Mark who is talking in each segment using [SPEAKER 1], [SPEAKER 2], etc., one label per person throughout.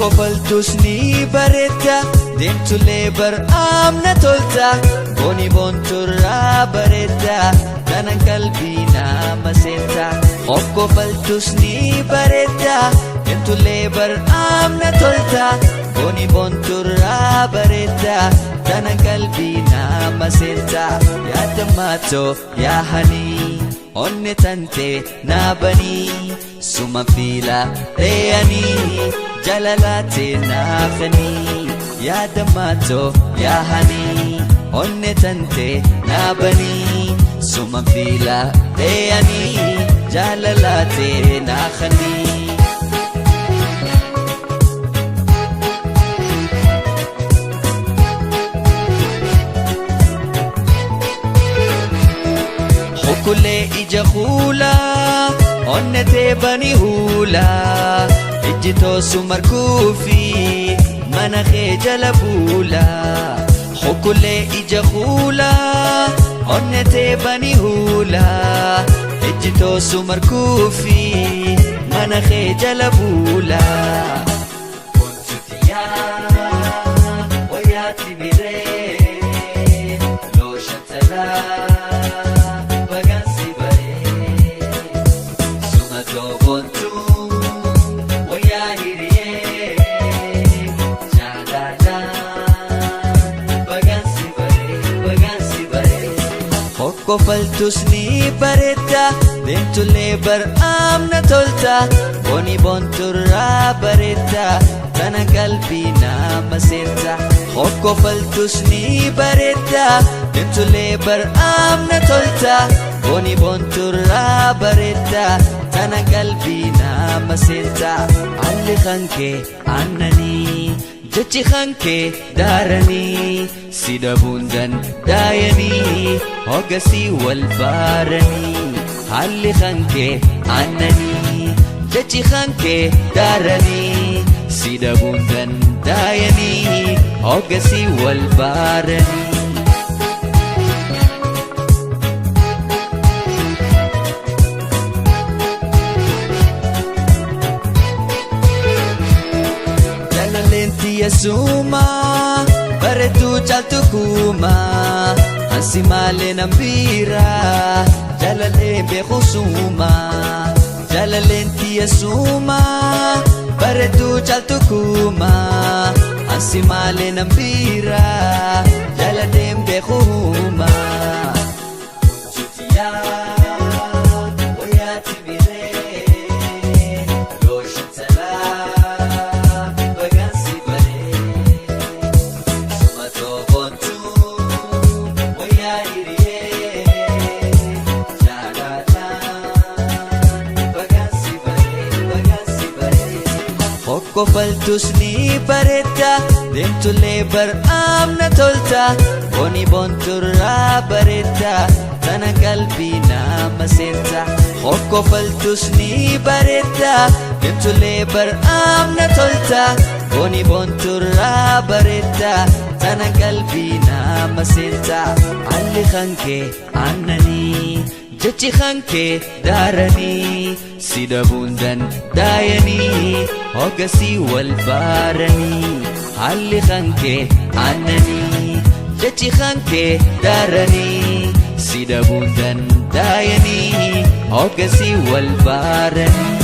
[SPEAKER 1] Hokkofaltus ni bareedda deemtulee bar'aamna tolta booni boonturraa bareedda kanan qalbii nama seenta. Hokkofaltus ni bareedda deemtulee bar'aamna tolta booni boonturraa bareedda kanan qalbii nama seenta. Yaadamaatoo yaahanii onne tante naabanii suma fiila reeyanii jalalate naafanii. Yaadamaatoo yaahanii onne tante naabanii suma fiila reeyanii jalalate naafanii. Hokkulee ija huulaa onnetee bani huulaa ijjitoo sumarkuufi mana kee jala buulaa. Hokkulee ija huulaa onnetee bani huulaa ijjitoo sumarkuufi mana kee jala buulaa. Wayaati biree looshatalaa Hokkofaltus ni bareedda deemtulee bar'aamna tolta booni boonturraa bareedda kana qalbii nama seenta. Hokkofaltus ni bareedda deemtulee bar'aamna tolta booni boonturraa bareedda kana qalbii nama seenta. Alli kankee aannanii jechi kankee daaranii si dhabuun dandaayanii hoggasii wal baaranii. Alli kankee aannanii jechi kankee daaranii si dhabuun dandaayanii hoggasii wal baaranii. Yasuma bareedduu caaltu kuuma ansi malee nambira jalalee beekusuma. Jalaleen tiyasuma bareedduu caaltu kuuma ansi malee nambira jalalee beekuma. Hokkofaltus ni bareedda deemtulee bar'aamna tolta booni boonturraa bareedda kana qalbii nama seenta. Hokkofaltus ni bareedda deemtulee bar'aamna tolta booni boonturraa bareedda kana qalbii nama seenta. Alli kankee aannanii jechi kankee daaranii si dhabuun dandaayanii hoggasii wal baaranii. Alli kankee aannanii jechi kankee daaranii si dhabuun dandaayanii hoggasii wal baaranii.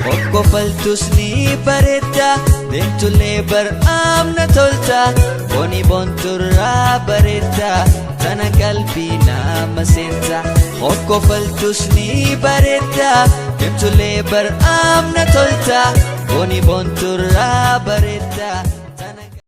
[SPEAKER 1] Hokkofaltus ni bareedda deemtulee bar'aamna tolta booni boonturraa bareedda kana qalbii nama seenta. Hokkofaltus ni bareedda deemtulee bar'aamna tolta booni boonturraa